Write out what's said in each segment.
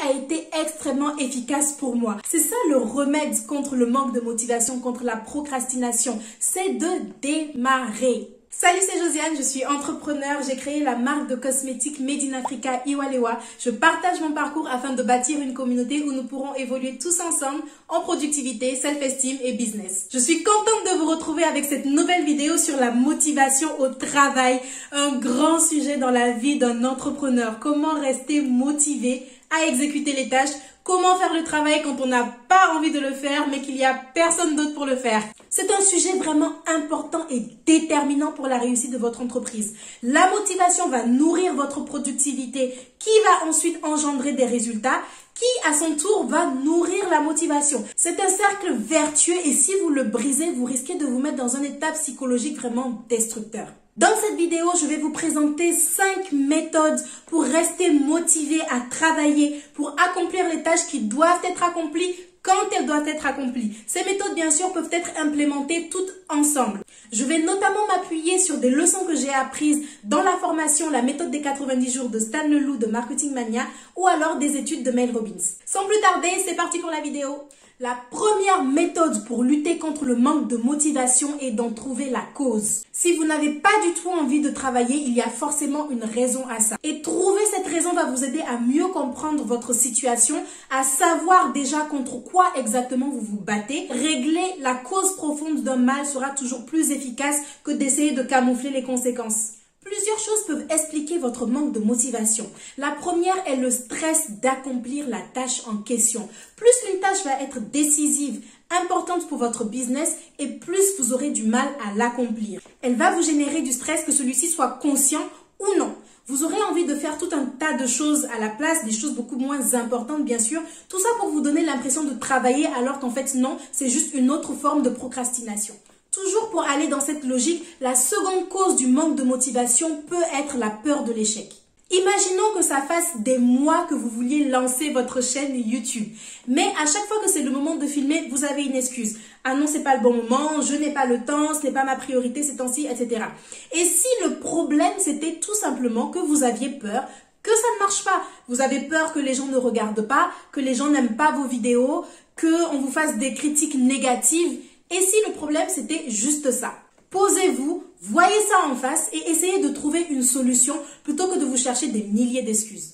a été extrêmement efficace pour moi. C'est ça le remède contre le manque de motivation, contre la procrastination, c'est de démarrer. Salut, c'est Josiane, je suis entrepreneur, j'ai créé la marque de cosmétiques Made in Africa Iwalewa. Je partage mon parcours afin de bâtir une communauté où nous pourrons évoluer tous ensemble en productivité, self-esteem et business. Je suis contente de vous retrouver avec cette nouvelle vidéo sur la motivation au travail, un grand sujet dans la vie d'un entrepreneur. Comment rester motivé à exécuter les tâches, comment faire le travail quand on n'a pas envie de le faire mais qu'il n'y a personne d'autre pour le faire. C'est un sujet vraiment important et déterminant pour la réussite de votre entreprise. La motivation va nourrir votre productivité qui va ensuite engendrer des résultats qui, à son tour, va nourrir la motivation. C'est un cercle vertueux et si vous le brisez, vous risquez de vous mettre dans un état psychologique vraiment destructeur. Dans cette vidéo, je vais vous présenter 5 méthodes pour rester motivé à travailler, pour accomplir les tâches qui doivent être accomplies quand elles doivent être accomplies. Ces méthodes, bien sûr, peuvent être implémentées toutes ensemble. Je vais notamment m'appuyer sur des leçons que j'ai apprises dans la formation La méthode des 90 jours de Stan Leloup de Marketing Mania ou alors des études de Mel Robbins. Sans plus tarder, c'est parti pour la vidéo. La première méthode pour lutter contre le manque de motivation est d'en trouver la cause. Si vous n'avez pas du tout envie de travailler, il y a forcément une raison à ça. Et trouver cette raison va vous aider à mieux comprendre votre situation, à savoir déjà contre quoi exactement vous vous battez. Régler la cause profonde d'un mal sera toujours plus efficace que d'essayer de camoufler les conséquences. Plusieurs choses peuvent expliquer votre manque de motivation. La première est le stress d'accomplir la tâche en question. Plus une tâche va être décisive, importante pour votre business et plus vous aurez du mal à l'accomplir. Elle va vous générer du stress que celui-ci soit conscient ou non. Vous aurez envie de faire tout un tas de choses à la place, des choses beaucoup moins importantes bien sûr. Tout ça pour vous donner l'impression de travailler alors qu'en fait non, c'est juste une autre forme de procrastination. Toujours pour aller dans cette logique, la seconde cause du manque de motivation peut être la peur de l'échec. Imaginons que ça fasse des mois que vous vouliez lancer votre chaîne YouTube. Mais à chaque fois que c'est le moment de filmer, vous avez une excuse. Ah non, c'est pas le bon moment, je n'ai pas le temps, ce n'est pas ma priorité ces temps-ci, etc. Et si le problème, c'était tout simplement que vous aviez peur que ça ne marche pas. Vous avez peur que les gens ne regardent pas, que les gens n'aiment pas vos vidéos, qu'on vous fasse des critiques négatives. Et si le problème, c'était juste ça? Posez-vous, voyez ça en face et essayez de trouver une solution plutôt que de vous chercher des milliers d'excuses.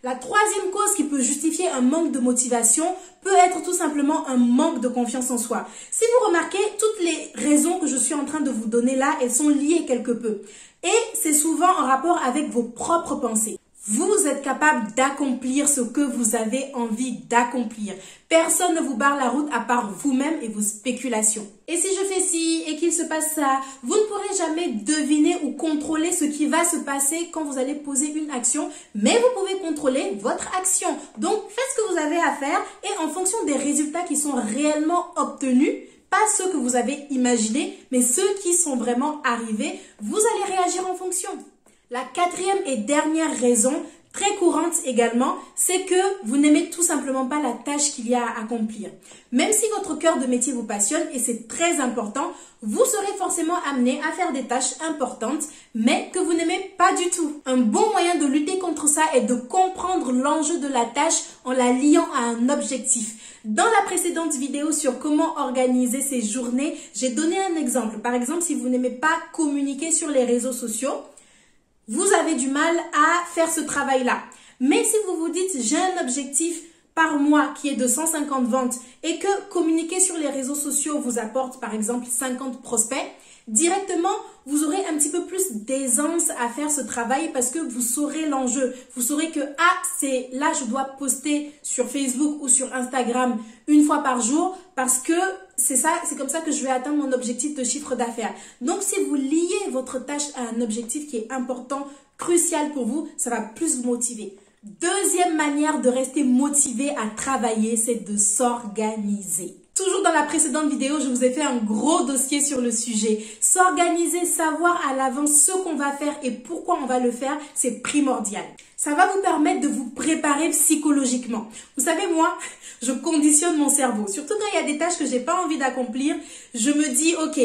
La troisième cause qui peut justifier un manque de motivation peut être tout simplement un manque de confiance en soi. Si vous remarquez, toutes les raisons que je suis en train de vous donner là, elles sont liées quelque peu. Et c'est souvent en rapport avec vos propres pensées. Vous êtes capable d'accomplir ce que vous avez envie d'accomplir. Personne ne vous barre la route à part vous-même et vos spéculations. Et si je fais ci et qu'il se passe ça, vous ne pourrez jamais deviner ou contrôler ce qui va se passer quand vous allez poser une action, mais vous pouvez contrôler votre action. Donc, faites ce que vous avez à faire et en fonction des résultats qui sont réellement obtenus, pas ceux que vous avez imaginés, mais ceux qui sont vraiment arrivés, vous allez réagir en fonction. La quatrième et dernière raison, très courante également, c'est que vous n'aimez tout simplement pas la tâche qu'il y a à accomplir. Même si votre cœur de métier vous passionne, et c'est très important, vous serez forcément amené à faire des tâches importantes, mais que vous n'aimez pas du tout. Un bon moyen de lutter contre ça est de comprendre l'enjeu de la tâche en la liant à un objectif. Dans la précédente vidéo sur comment organiser ses journées, j'ai donné un exemple. Par exemple, si vous n'aimez pas communiquer sur les réseaux sociaux, vous avez du mal à faire ce travail-là. Mais si vous vous dites, j'ai un objectif par mois qui est de 150 ventes et que communiquer sur les réseaux sociaux vous apporte par exemple 50 prospects, directement, vous aurez un petit peu plus d'aisance à faire ce travail parce que vous saurez l'enjeu. Vous saurez que, c'est là, je dois poster sur Facebook ou sur Instagram une fois par jour parce que c'est comme ça que je vais atteindre mon objectif de chiffre d'affaires. Donc, si vous liez votre tâche à un objectif qui est important, crucial pour vous, ça va plus vous motiver. Deuxième manière de rester motivé à travailler, c'est de s'organiser. Toujours dans la précédente vidéo, je vous ai fait un gros dossier sur le sujet. S'organiser, savoir à l'avance ce qu'on va faire et pourquoi on va le faire, c'est primordial. Ça va vous permettre de vous préparer psychologiquement. Vous savez, moi, je conditionne mon cerveau. Surtout quand il y a des tâches que j'ai pas envie d'accomplir, je me dis, ok,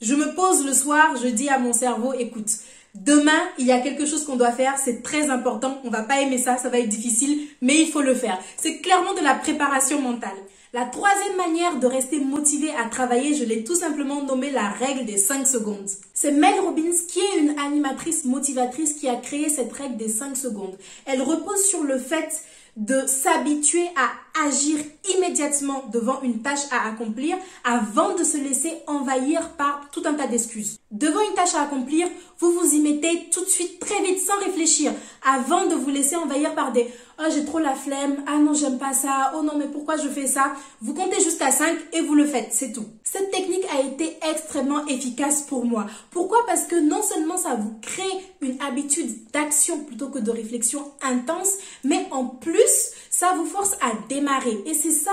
je me pose le soir, je dis à mon cerveau, écoute, Demain, il y a quelque chose qu'on doit faire, c'est très important, on va pas aimer ça, ça va être difficile, mais il faut le faire. C'est clairement de la préparation mentale. La troisième manière de rester motivé à travailler, je l'ai tout simplement nommée la règle des 5 secondes. C'est Mel Robbins qui est une animatrice motivatrice qui a créé cette règle des 5 secondes. Elle repose sur le fait de s'habituer à agir immédiatement devant une tâche à accomplir avant de se laisser envahir par tout un tas d'excuses. Devant une tâche à accomplir, vous vous y mettez tout de suite, très vite, sans réfléchir, avant de vous laisser envahir par des « Oh, j'ai trop la flemme. Ah non, j'aime pas ça. Oh non, mais pourquoi je fais ça ?» Vous comptez jusqu'à 5 et vous le faites, c'est tout. Cette technique a été extrêmement efficace pour moi. Pourquoi? Parce que non seulement ça vous crée une habitude d'action plutôt que de réflexion intense, mais en plus, ça vous force à démarrer. Et c'est ça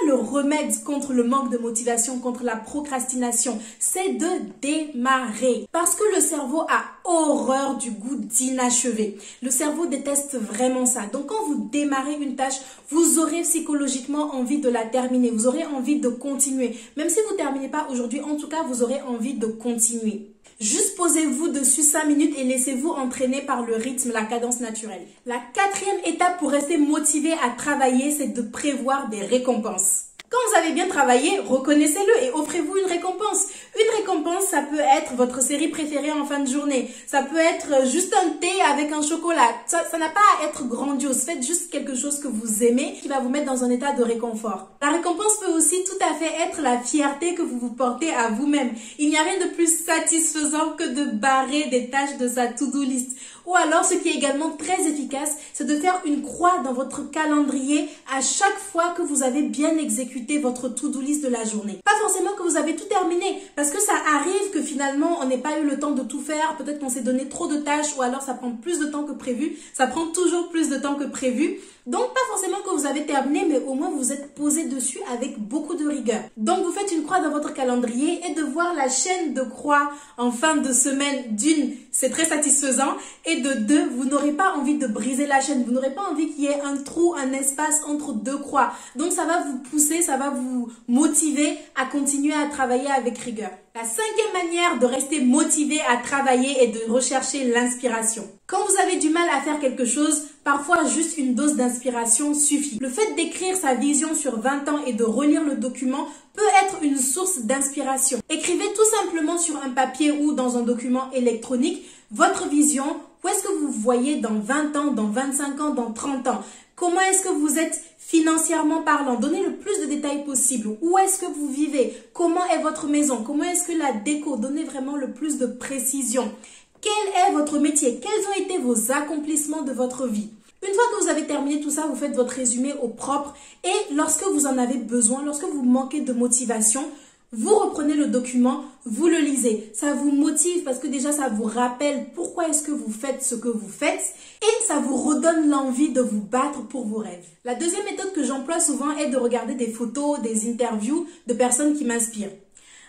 le remède contre le manque de motivation, contre la procrastination. C'est de démarrer. Parce que le cerveau a horreur du goût d'inachevé. Le cerveau déteste vraiment ça. Donc quand vous démarrez une tâche, vous aurez psychologiquement envie de la terminer. Vous aurez envie de continuer. Même si vous ne terminez pas aujourd'hui, en tout cas, vous aurez envie de continuer. Juste posez-vous dessus 5 minutes et laissez-vous entraîner par le rythme, la cadence naturelle. La quatrième étape pour rester motivé à travailler, c'est de prévoir des récompenses. Quand vous avez bien travaillé, reconnaissez-le et offrez-vous une récompense. Une récompense, ça peut être votre série préférée en fin de journée. Ça peut être juste un thé avec un chocolat. Ça n'a pas à être grandiose. Faites juste quelque chose que vous aimez qui va vous mettre dans un état de réconfort. La récompense peut aussi tout à fait être la fierté que vous vous portez à vous-même. Il n'y a rien de plus satisfaisant que de barrer des tâches de sa to-do list. Ou alors, ce qui est également très efficace, c'est de faire une croix dans votre calendrier à chaque fois que vous avez bien exécuté votre to-do list de la journée. Pas forcément que vous avez tout terminé, parce que ça arrive que finalement, on n'ait pas eu le temps de tout faire. Peut-être qu'on s'est donné trop de tâches ou alors ça prend plus de temps que prévu. Ça prend toujours plus de temps que prévu. Donc, pas forcément que vous avez terminé, mais au moins vous vous êtes posé dessus avec beaucoup de rigueur. Donc, vous faites une croix dans votre calendrier et de voir la chaîne de croix en fin de semaine, d'une, c'est très satisfaisant, et de deux, vous n'aurez pas envie de briser la chaîne. Vous n'aurez pas envie qu'il y ait un trou, un espace entre deux croix. Donc, ça va vous pousser, ça va vous motiver à continuer à travailler avec rigueur. La cinquième manière de rester motivé à travailler est de rechercher l'inspiration. Quand vous avez du mal à faire quelque chose, parfois juste une dose d'inspiration suffit. Le fait d'écrire sa vision sur 20 ans et de relire le document peut être une source d'inspiration. Écrivez tout simplement sur un papier ou dans un document électronique votre vision. Où est-ce que vous vous voyez dans 20 ans, dans 25 ans, dans 30 ans? Comment est-ce que vous êtes financièrement parlant? Donnez le plus de détails possible. Où est-ce que vous vivez? Comment est votre maison? Comment est-ce que la déco? Donnez vraiment le plus de précision. Quel est votre métier? Quels ont été vos accomplissements de votre vie? Une fois que vous avez terminé tout ça, vous faites votre résumé au propre et lorsque vous en avez besoin, lorsque vous manquez de motivation, vous reprenez le document, vous le lisez. Ça vous motive parce que déjà ça vous rappelle pourquoi est-ce que vous faites ce que vous faites et ça vous redonne l'envie de vous battre pour vos rêves. La deuxième méthode que j'emploie souvent est de regarder des photos, des interviews de personnes qui m'inspirent.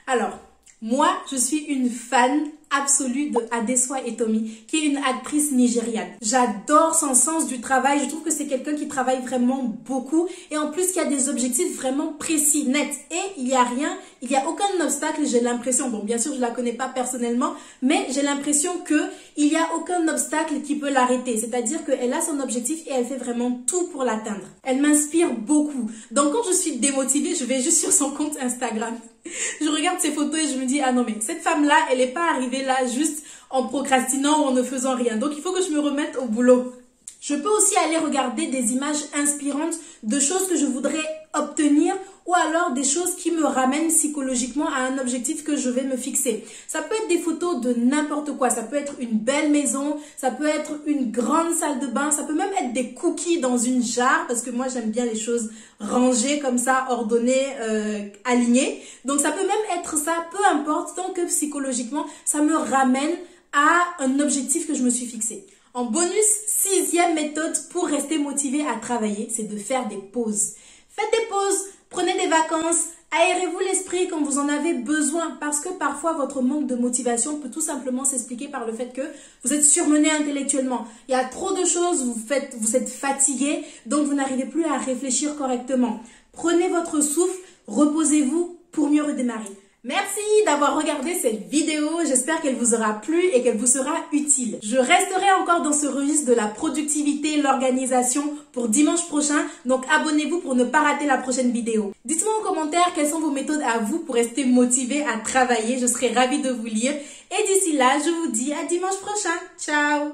Alors, moi, je suis une fan absolue de Adesua Etomi, qui est une actrice nigériane. J'adore son sens du travail. Je trouve que c'est quelqu'un qui travaille vraiment beaucoup et en plus qui a des objectifs vraiment précis, nets. Et il n'y a aucun obstacle, j'ai l'impression. Bon, bien sûr, je la connais pas personnellement, mais j'ai l'impression il n'y a aucun obstacle qui peut l'arrêter. C'est-à-dire qu'elle a son objectif et elle fait vraiment tout pour l'atteindre. Elle m'inspire beaucoup. Donc, quand je suis démotivée, je vais juste sur son compte Instagram. Je regarde ses photos et je me dis, ah non, mais cette femme-là, elle n'est pas arrivée là juste en procrastinant ou en ne faisant rien. Donc, il faut que je me remette au boulot. Je peux aussi aller regarder des images inspirantes de choses que je voudrais obtenir ou alors des choses qui me ramènent psychologiquement à un objectif que je vais me fixer. Ça peut être des photos de n'importe quoi. Ça peut être une belle maison, ça peut être une grande salle de bain, ça peut même être des cookies dans une jarre parce que moi j'aime bien les choses rangées comme ça, ordonnées, alignées. Donc ça peut même être ça, peu importe, tant que psychologiquement ça me ramène à un objectif que je me suis fixé. En bonus, sixième méthode pour rester motivé à travailler, c'est de faire des pauses. Faites des pauses, prenez des vacances, aérez-vous l'esprit quand vous en avez besoin parce que parfois votre manque de motivation peut tout simplement s'expliquer par le fait que vous êtes surmené intellectuellement. Il y a trop de choses, vous êtes fatigué, donc vous n'arrivez plus à réfléchir correctement. Prenez votre souffle, reposez-vous pour mieux redémarrer. Merci d'avoir regardé cette vidéo, j'espère qu'elle vous aura plu et qu'elle vous sera utile. Je resterai encore dans ce registre de la productivité, l'organisation pour dimanche prochain, donc abonnez-vous pour ne pas rater la prochaine vidéo. Dites-moi en commentaire quelles sont vos méthodes à vous pour rester motivé à travailler, je serai ravie de vous lire. Et d'ici là, je vous dis à dimanche prochain. Ciao!